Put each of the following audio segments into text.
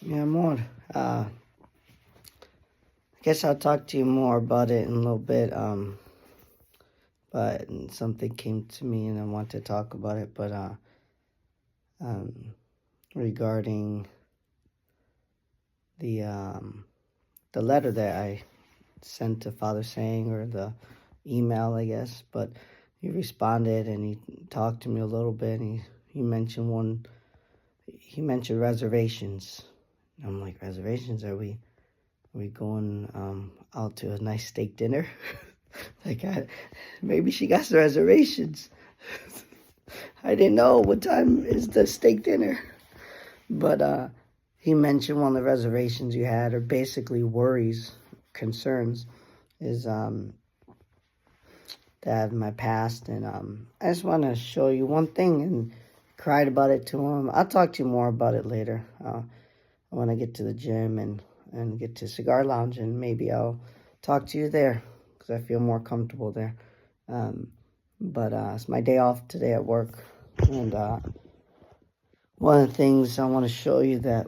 Yeah, more. I guess I'll talk to you more about it in a little bit. But something came to me and I want to talk about it. But um, regarding the the letter that I sent to Father Sang, or the email, I guess. But he responded and he talked to me a little bit. And he mentioned one. He mentioned reservations. I'm like, reservations? Are we going out to a nice steak dinner? Maybe she got the reservations. I didn't know what time is the steak dinner. But he mentioned one of the reservations you had, or basically worries, concerns, is that my past. And I just want to show you one thing, and cried about it to him. I'll talk to you more about it later. When I get to the gym and get to Cigar Lounge, and maybe I'll talk to you there because I feel more comfortable there. But it's my day off today at work, and one of the things I want to show you that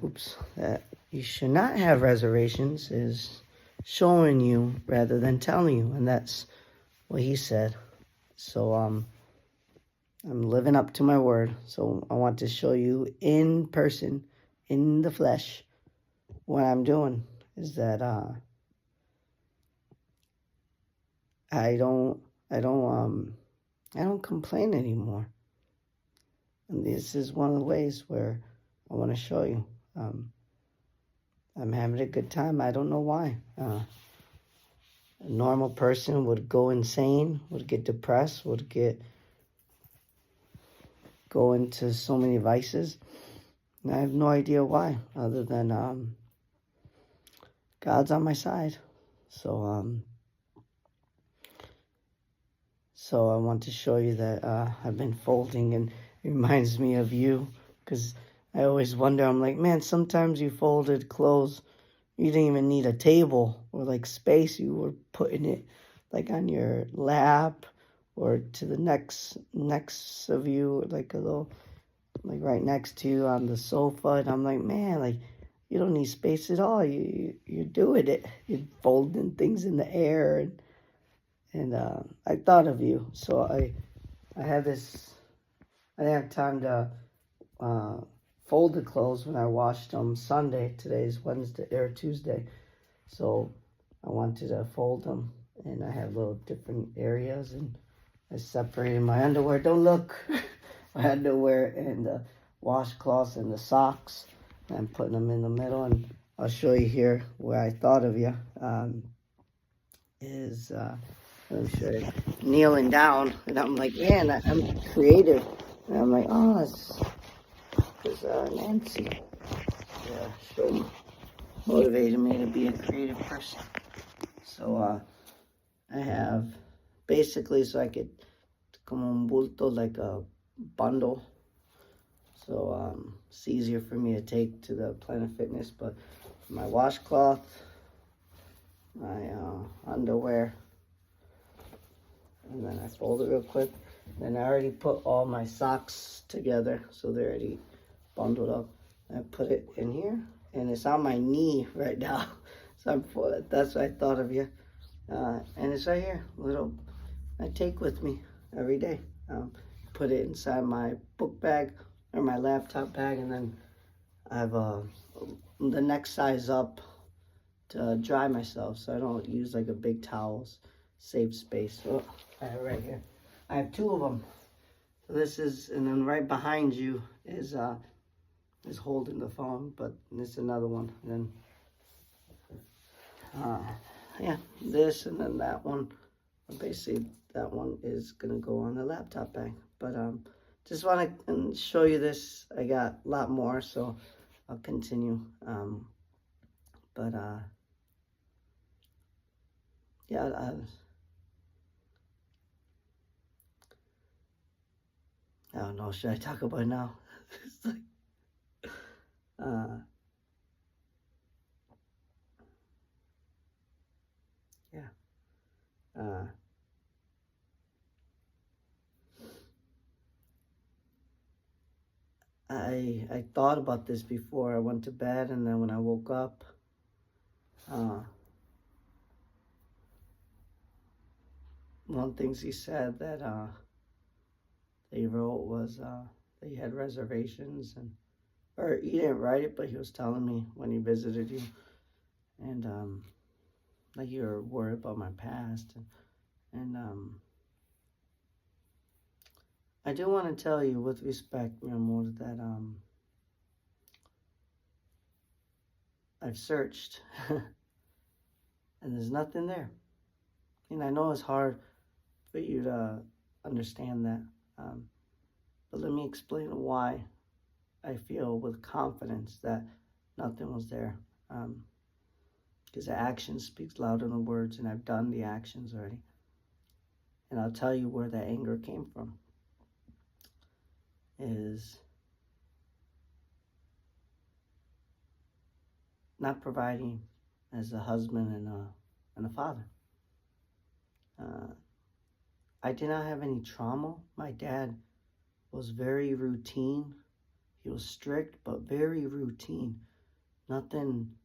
you should not have reservations is showing you rather than telling you, and that's what he said. So I'm living up to my word. So I want to show you in person, in the flesh, what I'm doing is that I don't complain anymore. And this is one of the ways where I want to show you. I'm having a good time. I don't know why. A normal person would go insane, would get depressed, would go into so many vices. And I have no idea why, other than God's on my side. So I want to show you that I've been folding, and it reminds me of you, because I always wonder, I'm like, man, sometimes you folded clothes, you didn't even need a table or like space. You were putting it like on your lap or to the next of you, like a little, like right next to you on the sofa. And I'm like, man, like, you don't need space at all. You're doing it. You're folding things in the air, and I thought of you. So I had this. I didn't have time to fold the clothes when I washed them Sunday. Today's Wednesday or Tuesday, so I wanted to fold them, and I have little different areas, and I separated my underwear. Don't look, my underwear and the washcloths and the socks. And I'm putting them in the middle, and I'll show you here where I thought of you. Is let me show you. Kneeling down, and I'm like, man, I'm creative. And I'm like, oh, it's because Nancy motivated me to be a creative person. So I have basically, so I could como un bulto, like a bundle. So it's easier for me to take to the Planet Fitness. But my washcloth, my underwear, and then I fold it real quick. Then I already put all my socks together, so they're already bundled up. I put it in here, and it's on my knee right now. So that's what I thought of you. And it's right here, little, I take with me every day. Put it inside my book bag or my laptop bag, and then I have the next size up to dry myself, so I don't use like a big towel. Save space. So I have it right here. I have two of them. So this is, and then right behind you is holding the phone, but this another one. And then yeah, this and then that one. Basically, that one is gonna go on the laptop bag. But just want to show you this. I got a lot more, so I'll continue. But yeah. I don't know. Should I talk about it now? It's like, yeah. I I thought about this before I went to bed, and then when I woke up, one things he said that he wrote was that he had reservations, and or he didn't write it, but he was telling me when he visited you, and like you were worried about my past, and I do want to tell you with respect, mi amor, that I've searched and there's nothing there. And I know it's hard for you to understand that, but let me explain why I feel with confidence that nothing was there. Because the action speaks louder than words, and I've done the actions already. And I'll tell you where that anger came from. Is not providing as a husband and a father. I did not have any trauma. My dad was very routine. He was strict, but very routine. Nothing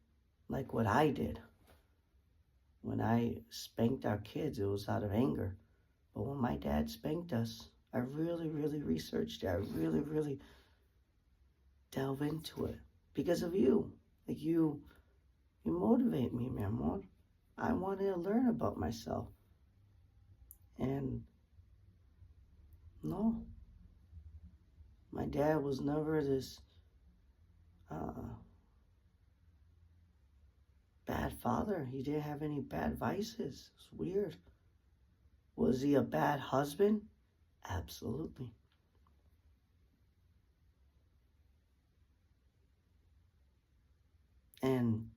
like what I did. When I spanked our kids, it was out of anger. But when my dad spanked us, I really, really researched it. I really, really delve into it because of you. Like you motivate me, mi amor. I wanted to learn about myself. And no, my dad was never this bad father. He didn't have any bad vices. It's weird. Was he a bad husband? Absolutely. And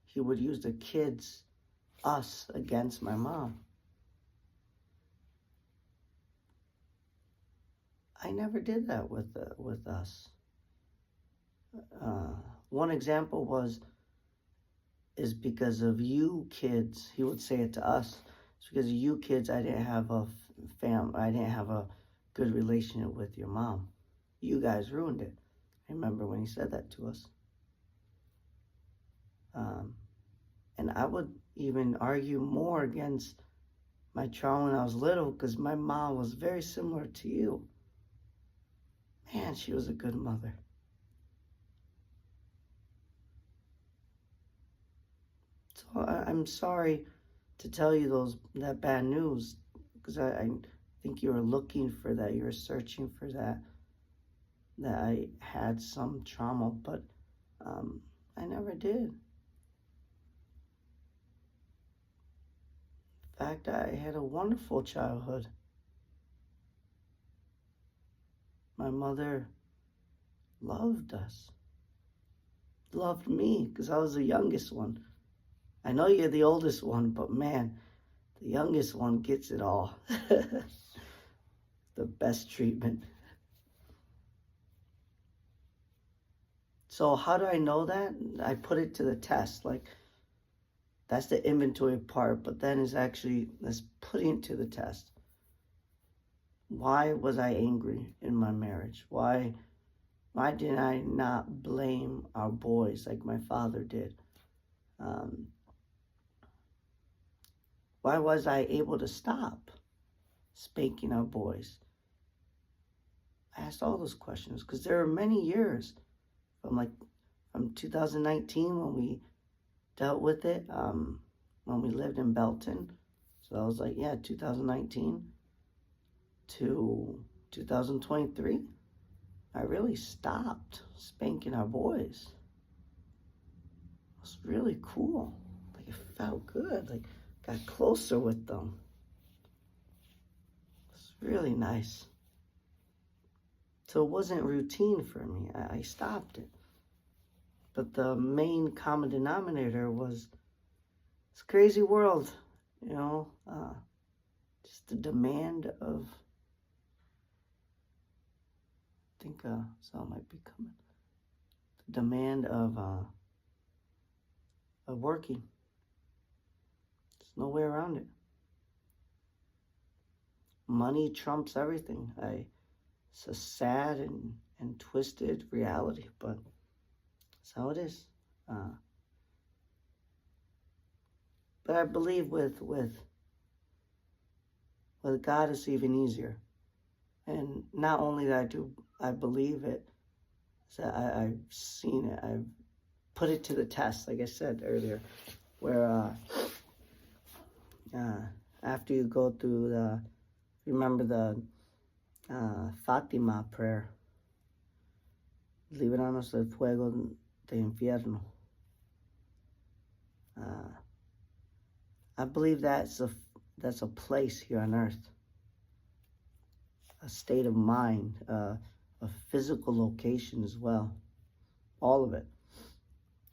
he would use the kids, us, against my mom. I never did that with us. One example is because of you kids. He would say it to us. It's because of you kids. I didn't have a I didn't have a good relationship with your mom. You guys ruined it. I remember when he said that to us. And I would even argue more against my trauma when I was little because my mom was very similar to you. Man, she was a good mother. So I'm sorry to tell you that bad news because I think you were looking for that. You were searching for that I had some trauma, but I never did. In fact, I had a wonderful childhood. My mother loved us, loved me because I was the youngest one. I know you're the oldest one, but man, the youngest one gets it all. The best treatment. So how do I know that? I put it to the test. Like, that's the inventory part, but then let's putting it to the test. Why was I angry in my marriage? Why did I not blame our boys like my father did? Why was I able to stop spanking our boys? I asked all those questions because there are many years from 2019 when we dealt with it, when we lived in Belton. So I was 2019 to 2023. I really stopped spanking our boys. It was really cool. Like, it felt good. Like, got closer with them. It was really nice. So it wasn't routine for me. I stopped it. But the main common denominator was this crazy world, just the demand of, I think someone might be coming, the demand of working. There's no way around it. Money trumps everything. I It's a sad and twisted reality, but that's how it is. But I believe with God it's even easier. And not only that I believe it, that I've seen it. I've put it to the test, like I said earlier, where after you go through remember the Fatima prayer, líbranos del fuego de infierno. I believe that's a place here on earth, a state of mind, a physical location as well, all of it.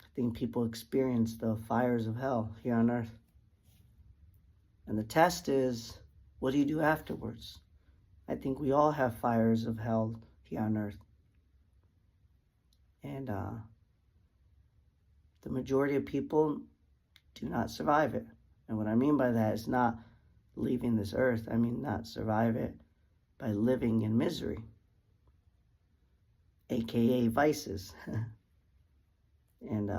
I think people experience the fires of hell here on earth. And the test is, what do you do afterwards? I think we all have fires of hell here on earth. And the majority of people do not survive it. And what I mean by that is not leaving this earth. I mean not survive it by living in misery, aka vices. And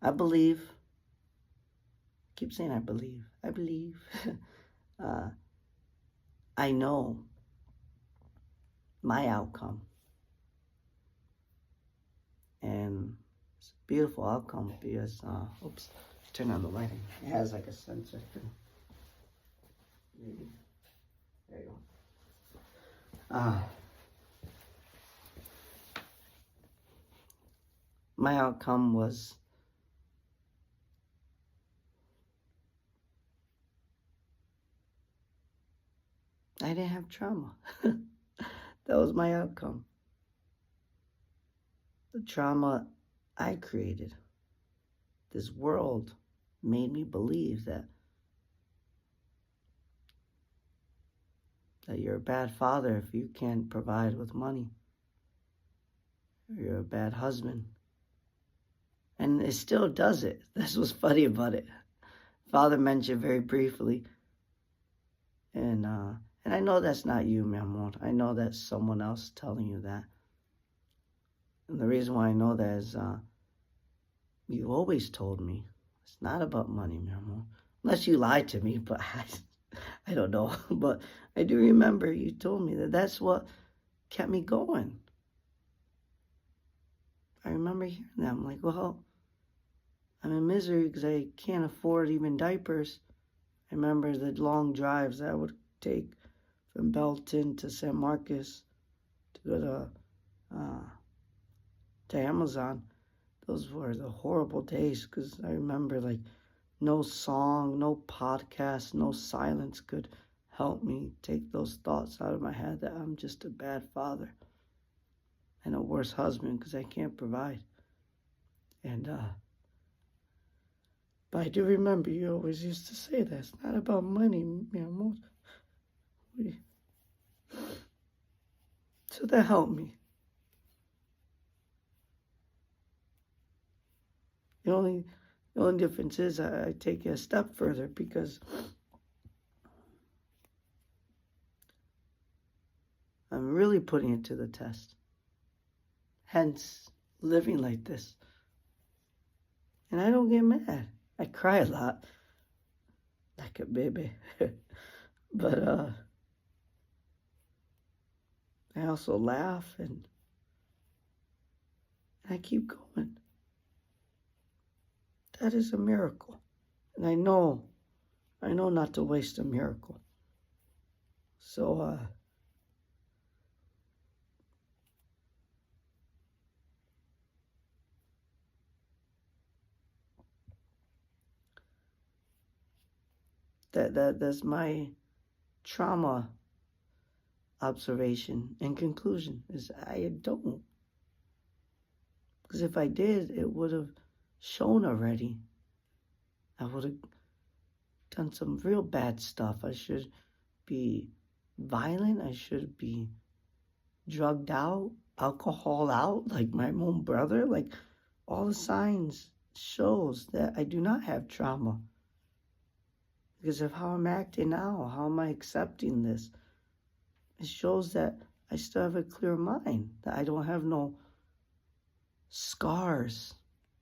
I believe, I keep saying I believe, I know my outcome. And it's a beautiful outcome because, oops, turn on the lighting. It has like a sensor thing. Maybe. There you go. My outcome was I didn't have trauma. That was my outcome. The trauma I created. This world made me believe that you're a bad father if you can't provide with money. You're a bad husband. And it still does it. That's what's funny about it. Father mentioned very briefly. And I know that's not you, mi amor. I know that's someone else telling you that. And the reason why I know that is you always told me it's not about money, mi amor. Unless you lied to me, but I don't know. But I do remember you told me that that's what kept me going. I remember hearing that. I'm like, well, I'm in misery because I can't afford even diapers. I remember the long drives that I would take from Belton to San Marcos to go to Amazon. Those were the horrible days because I remember like no song, no podcast, no silence could help me take those thoughts out of my head that I'm just a bad father and a worse husband because I can't provide. And but I do remember you always used to say that it's not about money, mi amor. So that helped me. The only difference is I take it a step further because I'm really putting it to the test. Hence, living like this. And I don't get mad. I cry a lot, like a baby. But I also laugh and I keep going. That is a miracle. And I know not to waste a miracle. So, that's my trauma observation and conclusion is I don't. Because if I did, it would have shown already. I would have done some real bad stuff. I should be violent. I should be drugged out, alcohol out, like my own brother. Like all the signs shows that I do not have trauma. Because of how I'm acting now, how am I accepting this? It shows that I still have a clear mind, that I don't have no scars,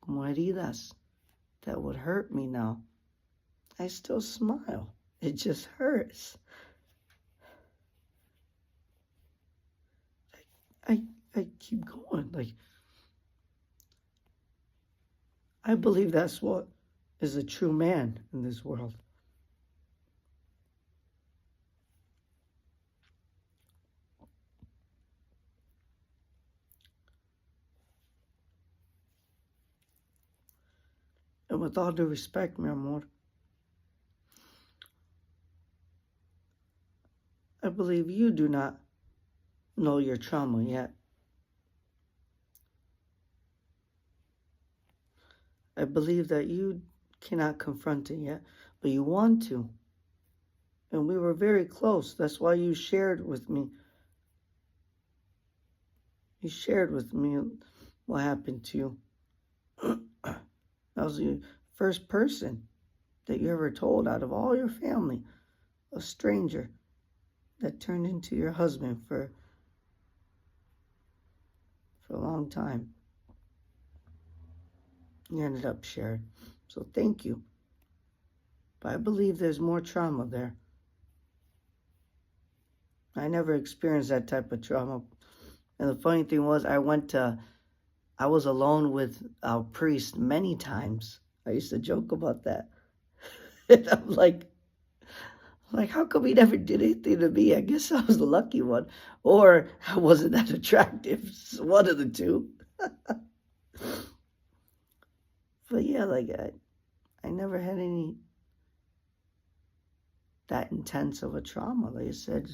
como heridas, that would hurt me now. I still smile. It just hurts. I keep going. Like, I believe that's what is a true man in this world. And with all due respect, mi amor, I believe you do not know your trauma yet. I believe that you cannot confront it yet, but you want to. And we were very close. That's why you shared with me. You shared with me what happened to you. That was the first person that you ever told out of all your family, a stranger that turned into your husband for a long time. You ended up sharing. So thank you. But I believe there's more trauma there. I never experienced that type of trauma. And the funny thing was, I was alone with our priest many times. I used to joke about that. And I'm like, how come he never did anything to me? I guess I was the lucky one. Or I wasn't that attractive. It's one of the two. But yeah, like I never had any that intense of a trauma. Like I said,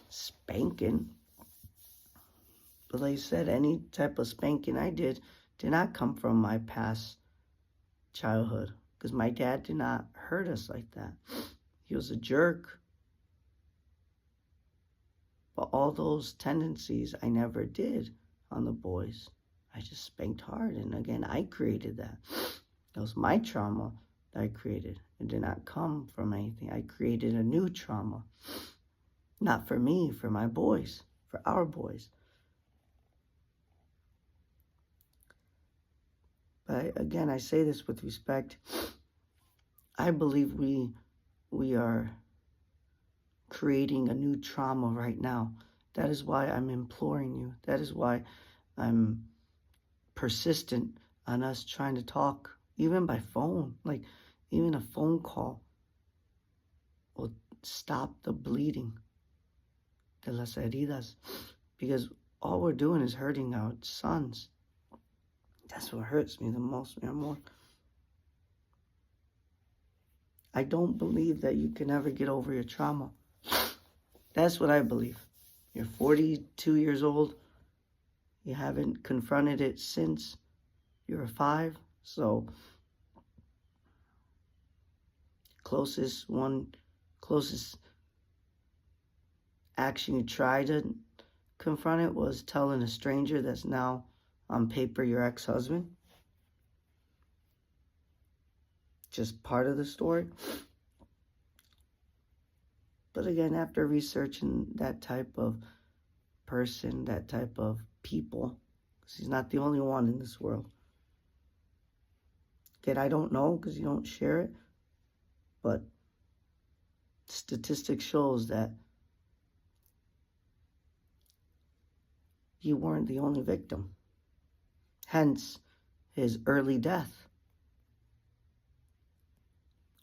spanking. But like I said, any type of spanking I did not come from my past childhood. Because my dad did not hurt us like that. He was a jerk. But all those tendencies I never did on the boys. I just spanked hard. And again, I created that. That was my trauma that I created. It did not come from anything. I created a new trauma. Not for me, for my boys, for our boys. But again, I say this with respect. I believe we are creating a new trauma right now. That is why I'm imploring you. That is why I'm persistent on us trying to talk, even by phone. Like, even a phone call will stop the bleeding de las heridas. Because all we're doing is hurting our sons. That's what hurts me the most, mi amor. I don't believe that you can ever get over your trauma. That's what I believe. You're 42 years old. You haven't confronted it since you were 5. So, closest action you tried to confront it was telling a stranger that's now on paper your ex-husband. Just part of the story. But again, after researching that type of person, that type of people, because he's not the only one in this world. Again, I don't know because you don't share it, but statistics shows that you weren't the only victim. Hence, his early death.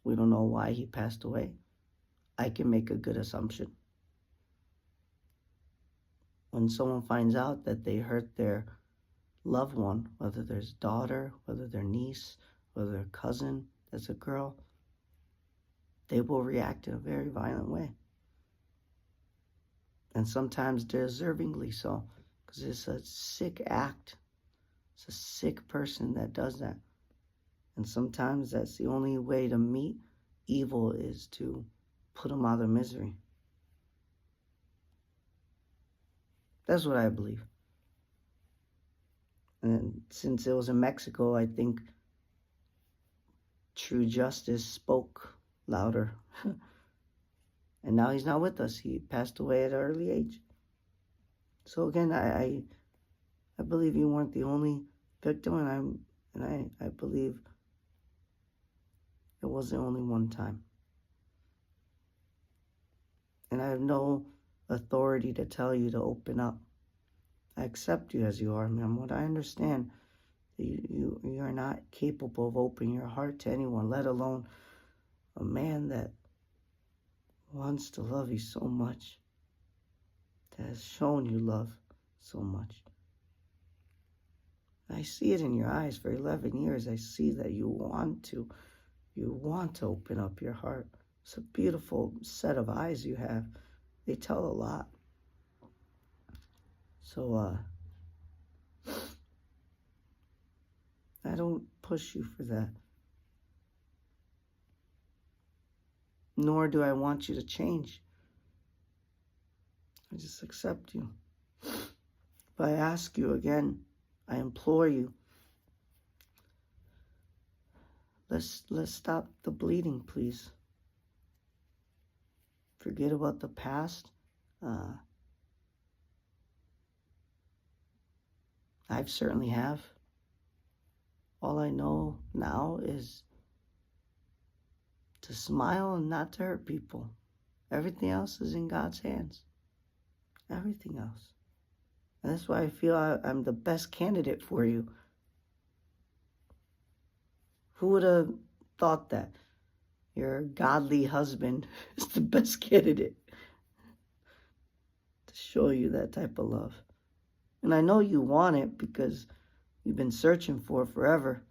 We don't know why he passed away. I can make a good assumption. When someone finds out that they hurt their loved one, whether there's daughter, whether their niece, whether their cousin that's a girl, they will react in a very violent way. And sometimes deservingly so, because it's a sick act. It's a sick person that does that. And sometimes that's the only way to meet evil, is to put them out of misery. That's what I believe. And since it was in Mexico, I think true justice spoke louder. And now he's not with us. He passed away at an early age. So again, I believe you weren't the only victim, and I believe it wasn't only one time. And I have no authority to tell you to open up. I accept you as you are, man. What I understand, you are not capable of opening your heart to anyone, let alone a man that wants to love you so much, that has shown you love so much. I see it in your eyes. For 11 years, I see that you want to open up your heart. It's a beautiful set of eyes you have. They tell a lot. So, I don't push you for that. Nor do I want you to change. I just accept you. But I ask you again, I implore you, let's stop the bleeding, please. Forget about the past. I've certainly have. All I know now is to smile and not to hurt people. Everything else is in God's hands. Everything else. And that's why I feel I'm the best candidate for you. Who would have thought that? Your godly husband is the best candidate to show you that type of love. And I know you want it because you've been searching for it forever.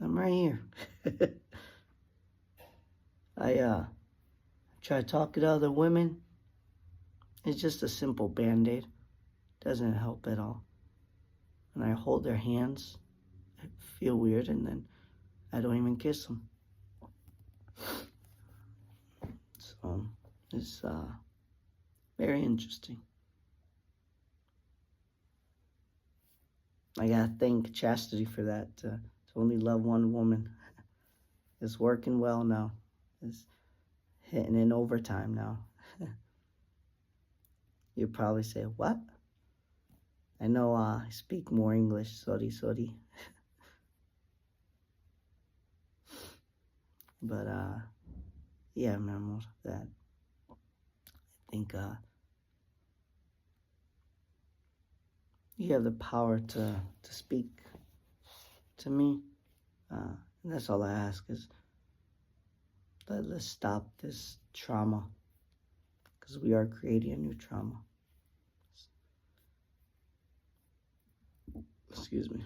I'm right here. I try talking to other women. It's just a simple Band-Aid. Doesn't help at all. And I hold their hands. I feel weird, and then I don't even kiss them. So it's very interesting. I gotta thank chastity for that. To only love one woman. It's working well now. It's hitting in overtime now. You probably say, what? I know I speak more English, sorry. But, yeah, mi amor, that I think you have the power to speak to me. And that's all I ask is let's stop this trauma, because we are creating a new trauma. Excuse me.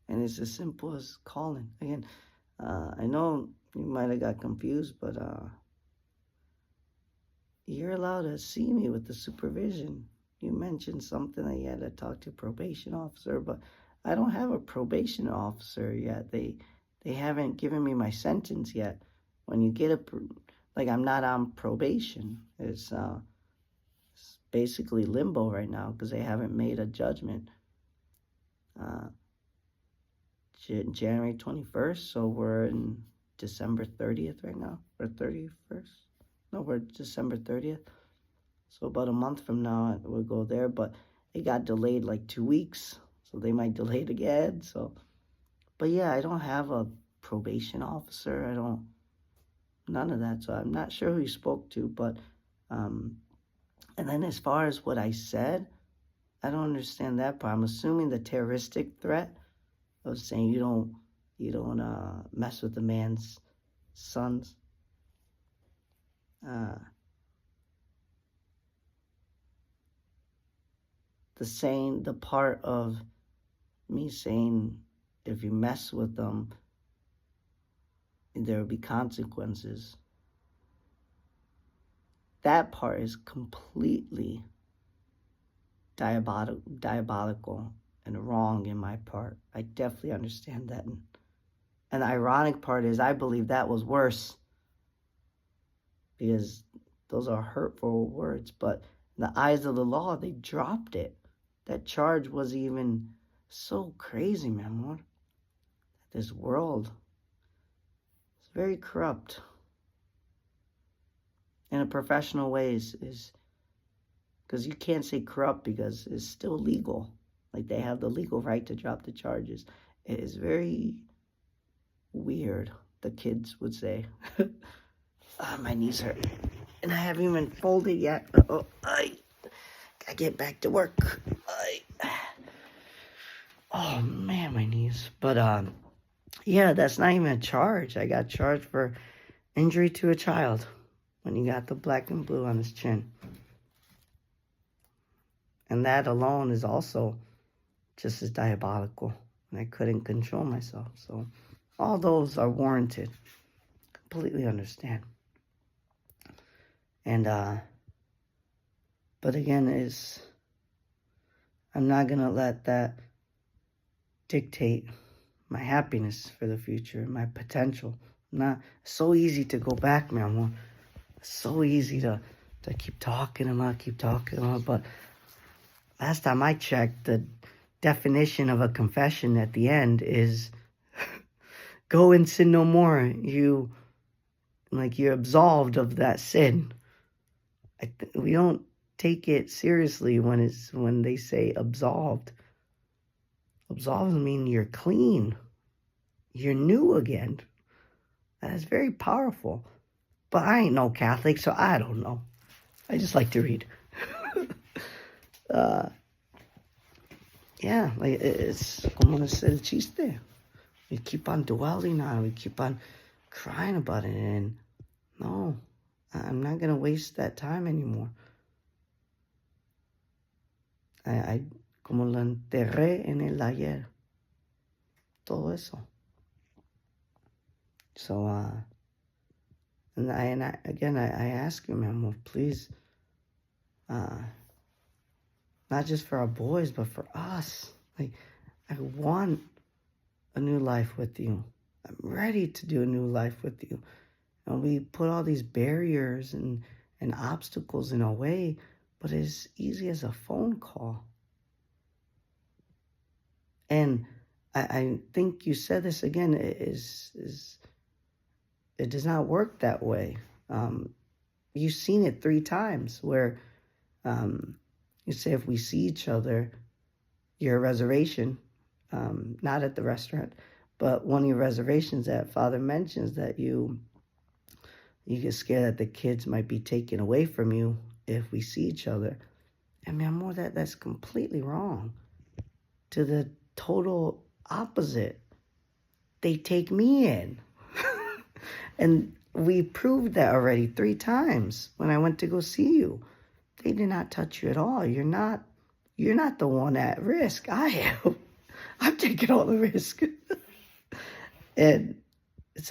And it's as simple as calling. Again, I know you might have got confused, but you're allowed to see me with the supervision. You mentioned something that you had to talk to a probation officer, but I don't have a probation officer yet. They haven't given me my sentence yet. When you get I'm not on probation. It's basically limbo right now because they haven't made a judgment. January 21st, so we're in December 30th right now, or 31st. No, we're December 30th. So about a month from now, we'll go there, but it got delayed like 2 weeks, so they might delay it again. So, but yeah, I don't have a probation officer. None of that. So I'm not sure who you spoke to, but, and then as far as what I said, I don't understand that part. I'm assuming the terroristic threat. I was saying you don't mess with the man's sons. The part of me saying if you mess with them, there will be consequences. That part is completely diabolical and wrong in my part. I definitely understand that. And the ironic part is I believe that was worse, because those are hurtful words, but in the eyes of the law, they dropped it. That charge was even so crazy, man. This world is very corrupt. in a professional way is because you can't say corrupt because it's still legal. Like they have the legal right to drop the charges. It is very weird, the kids would say. My knees hurt. And I haven't even folded yet. I gotta get back to work. Oh man, my knees. But yeah, that's not even a charge. I got charged for injury to a child when he got the black and blue on his chin. And that alone is also just as diabolical. And I couldn't control myself. So all those are warranted. Completely understand. And but again, I'm not gonna let that dictate my happiness for the future, my potential. Not so easy to go back, man. So easy to keep talking about, but last time I checked, the definition of a confession at the end is go and sin no more. You're absolved of that sin. We don't take it seriously when they say absolved. Absolved means you're clean. You're new again. That is very powerful. But I ain't no Catholic, so I don't know. I just like to read. Yeah, like it's como es el chiste. We keep on dwelling on it. We keep on crying about it. And no, I'm not going to waste that time anymore. I como lo enterré en el ayer. Todo eso. So, and I ask you, man, please, not just for our boys, but for us. Like, I want a new life with you. I'm ready to do a new life with you. And we put all these barriers and obstacles in our way, but it's easy as a phone call. And I think you said this again, it does not work that way. You've seen it 3 times where you say if we see each other, your reservation, not at the restaurant, but one of your reservations that Father mentions that you get scared that the kids might be taken away from you if we see each other. And man, more that's completely wrong. To the total opposite. They take me in. And we proved that already 3 times when I went to go see you. They did not touch you at all. You're not the one at risk. I am. I'm taking all the risk. And it's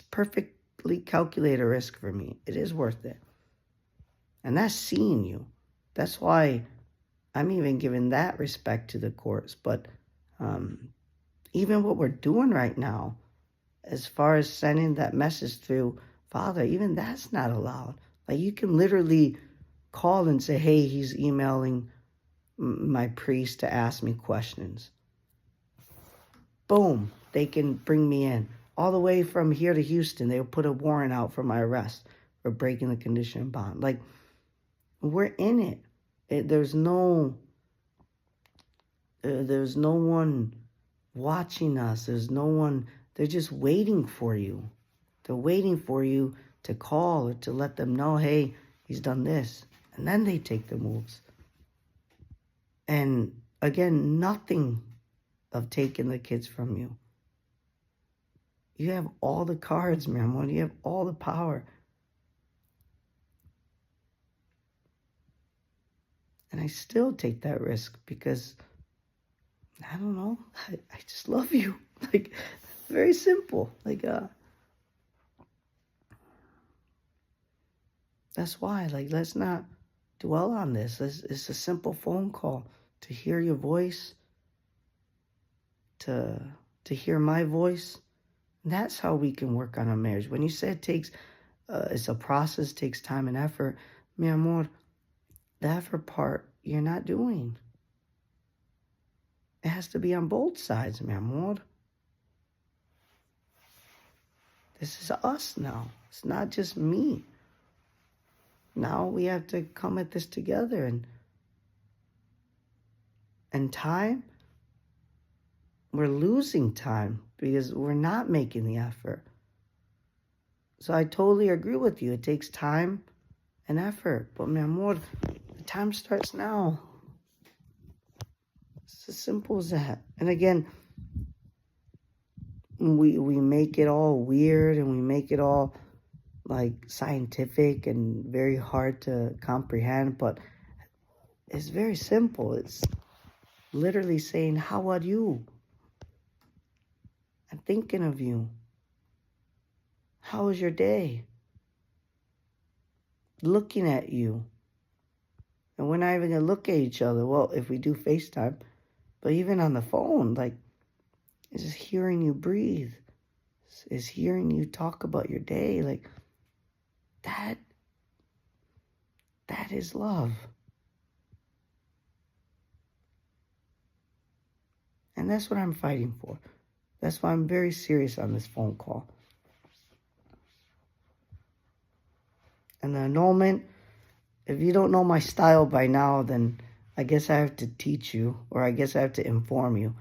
perfectly calculated risk for me. It is worth it. And that's seeing you. That's why I'm even giving that respect to the courts. But even what we're doing right now, as far as sending that message through Father, even that's not allowed. Like you can literally call and say, hey, he's emailing my priest to ask me questions. Boom, they can bring me in. All the way from here to Houston, they'll put a warrant out for my arrest for breaking the condition bond. Like, we're in it. There's no one watching us. There's no one. They're just waiting for you. They're waiting for you to call or to let them know, hey, he's done this. And then they take the moves. And again, nothing of taking the kids from you. You have all the cards, man. You have all the power. And I still take that risk because, I don't know, I just love you. Like, very simple. Like, that's why, like, let's not dwell on this. It's a simple phone call to hear your voice, to hear my voice. And that's how we can work on a marriage. When you say it takes, it's a process, takes time and effort, mi amor, the effort part you're not doing. It has to be on both sides, mi amor. This is us now. It's not just me. now we have to come at this together. And time, we're losing time because we're not making the effort. So I totally agree with you. It takes time and effort. But mi amor, the time starts now. It's as simple as that. And again, we make it all weird and we make it all like scientific and very hard to comprehend, but it's very simple. It's literally saying, how are you? I'm thinking of you. How was your day? Looking at you. And we're not even going to look at each other. Well, if we do FaceTime, but even on the phone, like, it's just hearing you breathe. It's hearing you talk about your day. Like, that is love. And that's what I'm fighting for. That's why I'm very serious on this phone call. And the annulment, if you don't know my style by now, then I guess I have to teach you, or I guess I have to inform you.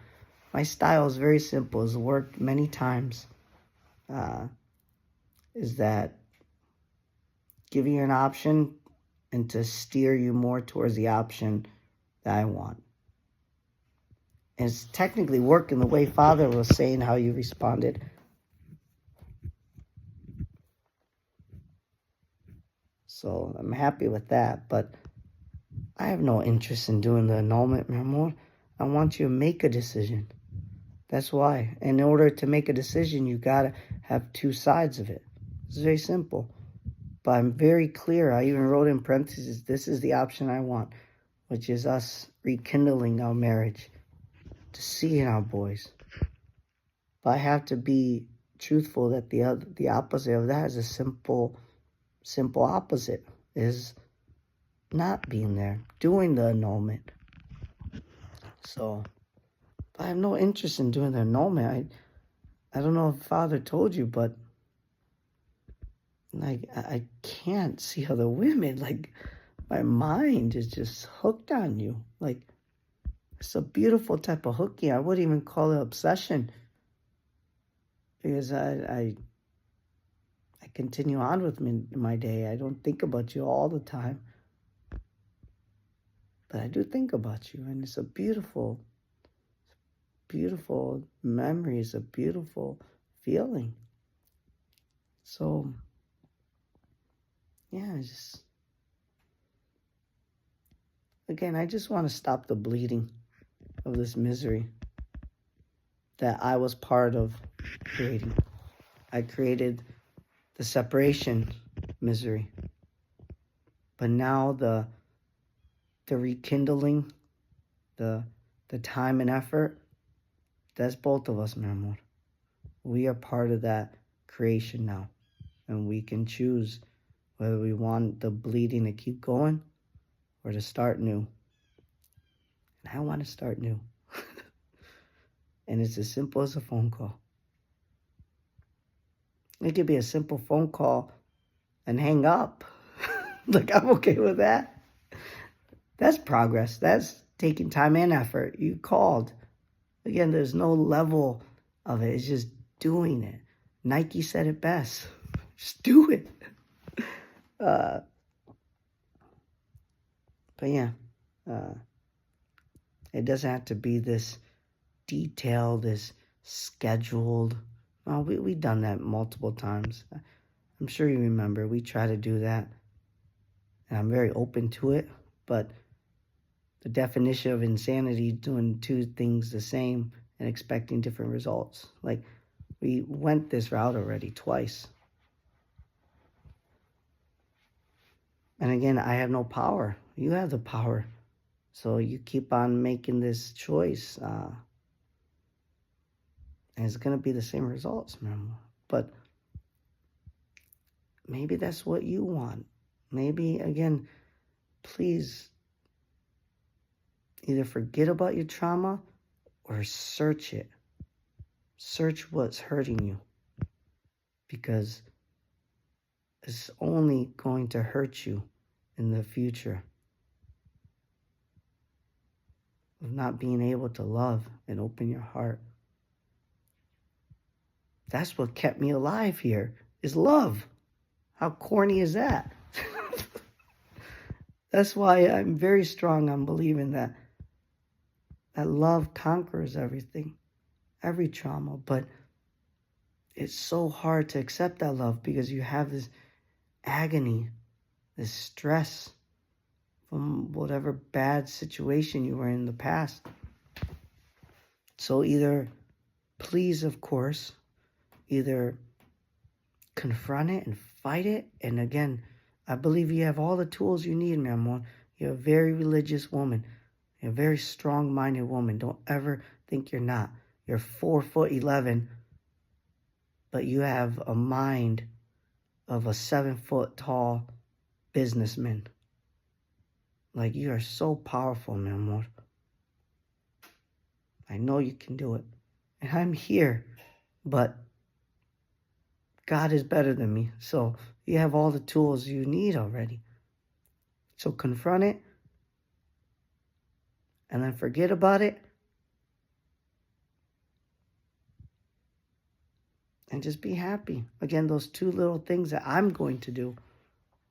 My style is very simple. It's worked many times. Is that giving you an option and to steer you more towards the option that I want. And it's technically working the way Father was saying how you responded. So I'm happy with that, but I have no interest in doing the annulment, mi amor. I want you to make a decision. That's why. In order to make a decision, you gotta have two sides of it. It's very simple. But I'm very clear. I even wrote in parentheses, this is the option I want, which is us rekindling our marriage, to see our boys. But I have to be truthful that the opposite of that is a simple opposite, is not being there, doing the annulment. So I have no interest in doing the annulment. I don't know if Father told you, but like I can't see other women. Like my mind is just hooked on you. Like it's a beautiful type of hooking. I wouldn't even call it obsession, because I continue on with my day. I don't think about you all the time, but I do think about you, and it's a beautiful memory. It's a beautiful feeling. So yeah, I just want to stop the bleeding of this misery that I was part of creating. I created the separation misery. But now the rekindling, the time and effort, that's both of us, mi amor. We are part of that creation now. And we can choose whether we want the bleeding to keep going or to start new. And I want to start new. And it's as simple as a phone call. It could be a simple phone call and hang up. Like, I'm okay with that. That's progress. That's taking time and effort. You called. Again, there's no level of it. It's just doing it. Nike said it best. Just do it. But yeah, it doesn't have to be this detailed, this scheduled. Well, we've done that multiple times. I'm sure you remember. We try to do that. And I'm very open to it. But the definition of insanity is doing two things the same and expecting different results. Like, we went this route already twice. And again, I have no power. You have the power. So you keep on making this choice. And it's going to be the same results, man. But maybe that's what you want. Maybe, again, please either forget about your trauma or search it. Search what's hurting you. Because it's only going to hurt you in the future of not being able to love and open your heart. That's what kept me alive here, is love. How corny is that? That's why I'm very strong on believing that love conquers everything, every trauma. But it's so hard to accept that love because you have this agony, this stress from whatever bad situation you were in the past. So either, please, of course, either confront it and fight it. And again, I believe you have all the tools you need, mi amor. You're a very religious woman. You're a very strong-minded woman. Don't ever think you're not. You're 4'11", but you have a mind of a 7-foot-tall businessman. Like, you are so powerful, mi amor. I know you can do it. And I'm here, but God is better than me. So you have all the tools you need already. So confront it, and then forget about it, and just be happy. Again, those 2 little things that I'm going to do,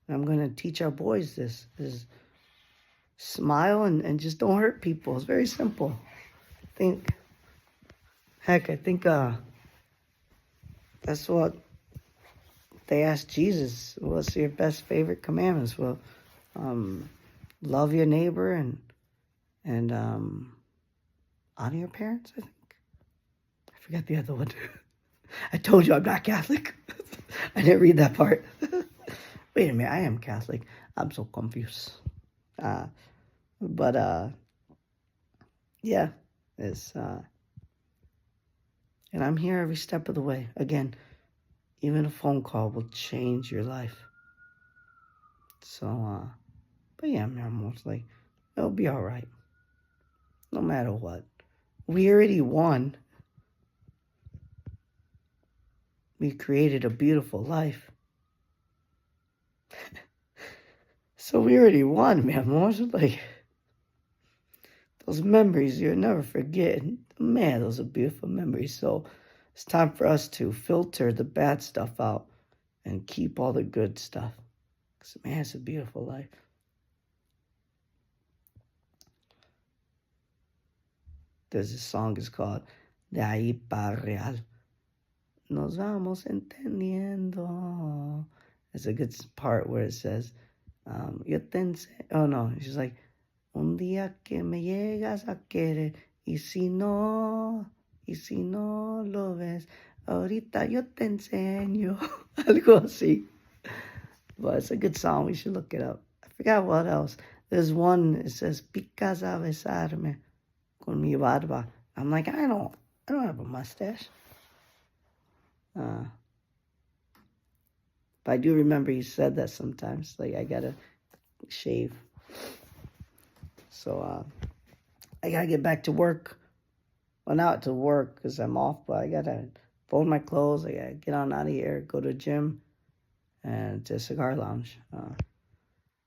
and I'm going to teach our boys this, is smile and just don't hurt people. It's very simple. I think that's what they asked Jesus. What's your best favorite commandments? Well, love your neighbor and honor your parents, I think. I forgot the other one. I told you I'm not Catholic. I didn't read that part. Wait a minute, I am Catholic. I'm so confused. Yeah, it's and I'm here every step of the way. Again, even a phone call will change your life. So, but yeah, mi amor, like, it'll be all right. No matter what. We already won. We created a beautiful life. So we already won, mi amor. Like, those memories you'll never forget. Man, those are beautiful memories. So it's time for us to filter the bad stuff out and keep all the good stuff. Because, man, it's a beautiful life. There's a song, it's called De Ahí para Real. Nos vamos entendiendo. There's a good part where it says, yo te enseño. Oh, no, she's like, un día que me llegas a querer, y si no lo ves, ahorita yo te enseño. Algo así. But it's a good song. We should look it up. I forgot what else. There's one, it says, picas a besarme con mi barba. I'm like, I don't have a mustache. But I do remember he said that sometimes. Like, I gotta shave. So, I gotta get back to work. Well, not to work because I'm off, but I gotta fold my clothes. I gotta get on out of here, go to the gym, and to a cigar lounge.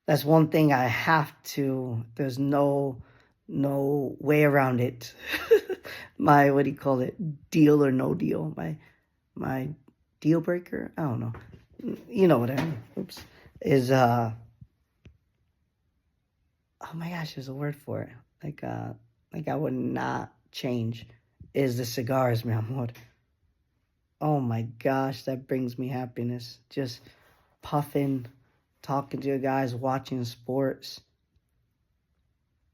That's one thing I have to. There's no way around it. My, what do you call it? Deal or no deal. My deal breaker. I don't know. You know what I mean. Oops. Is oh my gosh, there's a word for it. Like I would not change. Is the cigars, mi amor. Oh my gosh, that brings me happiness. Just puffing, talking to you guys, watching sports.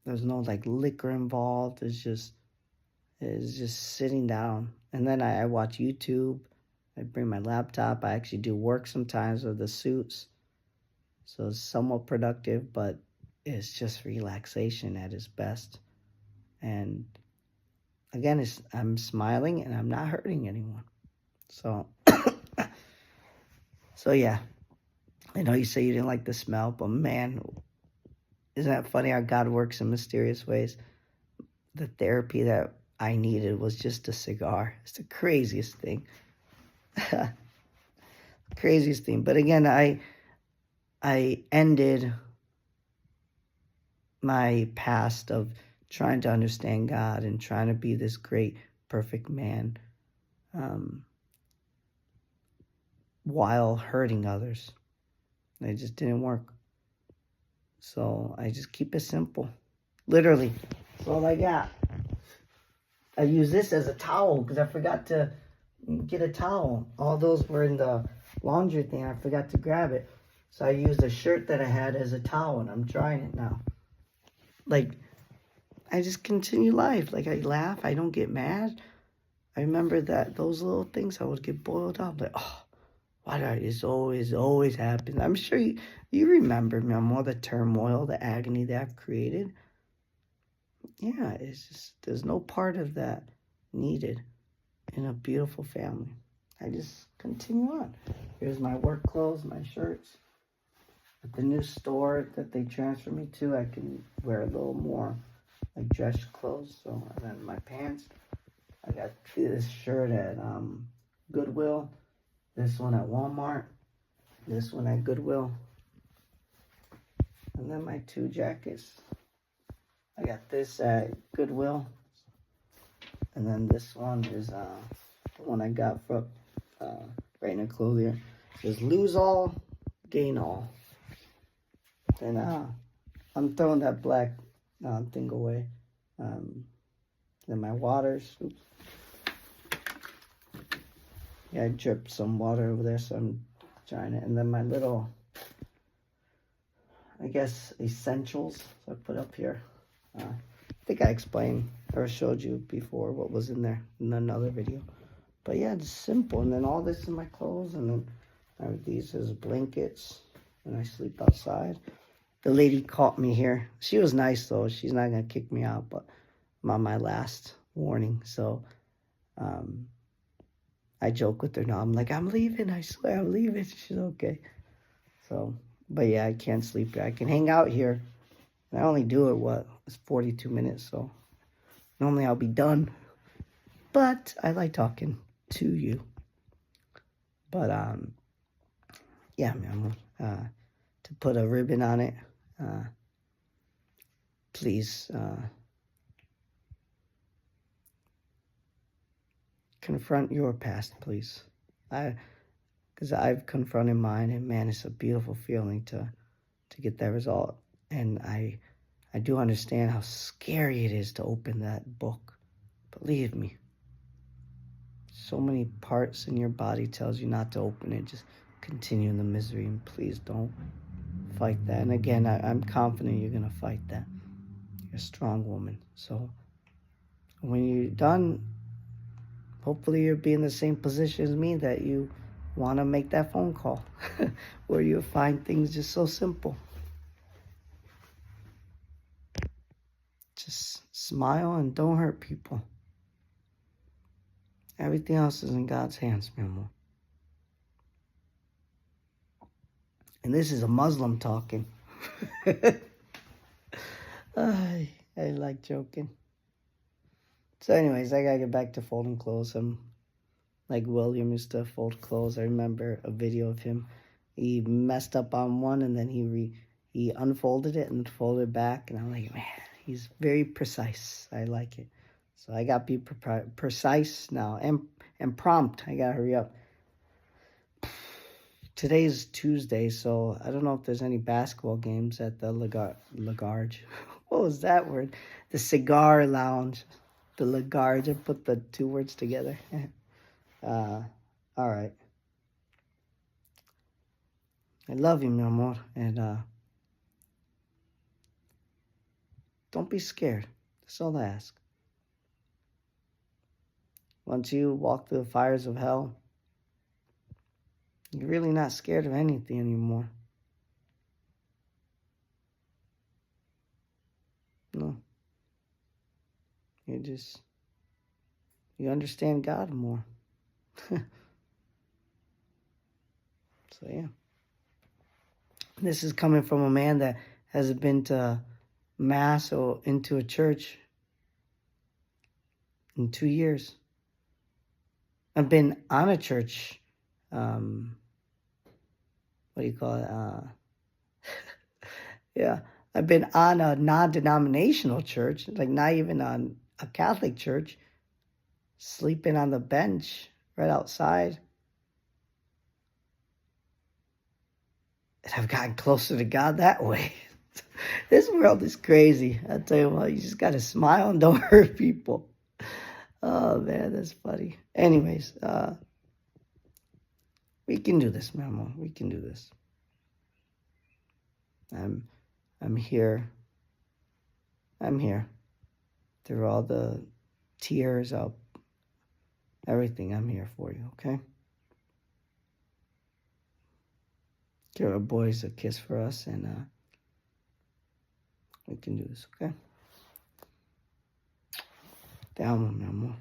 There's no like liquor involved. It's just sitting down. And then I watch YouTube. I bring my laptop. I actually do work sometimes with the suits. So it's somewhat productive, but it's just relaxation at its best. And again, I'm smiling and I'm not hurting anyone. So, so yeah. I know you say you didn't like the smell, but man, isn't that funny how God works in mysterious ways? The therapy that I needed was just a cigar. It's the craziest thing. Craziest thing. But again, I ended my past of trying to understand God and trying to be this great, perfect man, um, while hurting others. It just didn't work. So I just keep it simple. Literally, that's all I got. I use this as a towel because I forgot to get a towel. All those were in the laundry thing. I forgot to grab it. So I used a shirt that I had as a towel, and I'm drying it now. Like, I just continue life. Like, I laugh. I don't get mad. I remember that those little things, I would get boiled up. Like, oh, why do this always happen? I'm sure you remember me on all the turmoil, the agony that I've created. Yeah, it's just, there's no part of that needed in a beautiful family. I just continue on. Here's my work clothes, my shirts. At the new store that they transfer me to, I can wear a little more like dress clothes. So, and then my pants. I got this shirt at Goodwill, this one at Walmart, this one at Goodwill, and then my 2 jackets. I got this at Goodwill, and then this one is the one I got from Rainer Clothier. It says lose all, gain all. Then I'm throwing that black thing away. Then my waters. Oops. Yeah, I dripped some water over there, so I'm trying it. And then my little, I guess, essentials. So I put up here. I think I explained or showed you before what was in there in another video. But yeah, it's simple. And then all this is my clothes. And then I have these as blankets when I sleep outside. The lady caught me here. She was nice, though. She's not going to kick me out, but I'm on my last warning. So I joke with her now. I'm like, I'm leaving. I swear I'm leaving. She's okay. So, but yeah, I can't sleep here. I can hang out here. I only do it, it's 42 minutes, so normally I'll be done. But I like talking to you. But, yeah, man, to put a ribbon on it, please confront your past, please. Because I've confronted mine, and man, it's a beautiful feeling to get that result. And I do understand how scary it is to open that book. Believe me. So many parts in your body tells you not to open it. Just continue in the misery, and please don't fight that. And again, I'm confident you're going to fight that. You're a strong woman. So when you're done, hopefully you'll be in the same position as me, that you want to make that phone call where you'll find things just so simple. Just smile and don't hurt people. Everything else is in God's hands, mi amor. And this is a Muslim talking. I like joking. So anyways, I gotta get back to folding clothes. I'm like William used to fold clothes. I remember a video of him. He messed up on one, and then he unfolded it and folded it back. And I'm like, man, he's very precise. I like it. So I got to be precise now and prompt. I got to hurry up. Today's Tuesday, so I don't know if there's any basketball games at the Lagarde. What was that word? The cigar lounge. The Lagarde. I put the 2 words together. All right. I love you, mi amor. And don't be scared. That's all I ask. Once you walk through the fires of hell, you're really not scared of anything anymore. No. You understand God more. So, yeah. This is coming from a man that hasn't been to Mass or into a church in 2 years. I've been on a church, what do you call it? Yeah, I've been on a non-denominational church, like not even on a Catholic church, sleeping on the bench right outside. And I've gotten closer to God that way. This world is crazy. I tell you what, you just gotta smile and don't hurt people. Oh man, that's funny. Anyways, we can do this, Mamo. We can do this. I'm here. I'm here. Through all the tears, everything, I'm here for you, okay? Give our boys a kiss for us, and we can do this, okay? Te amo, mi amor.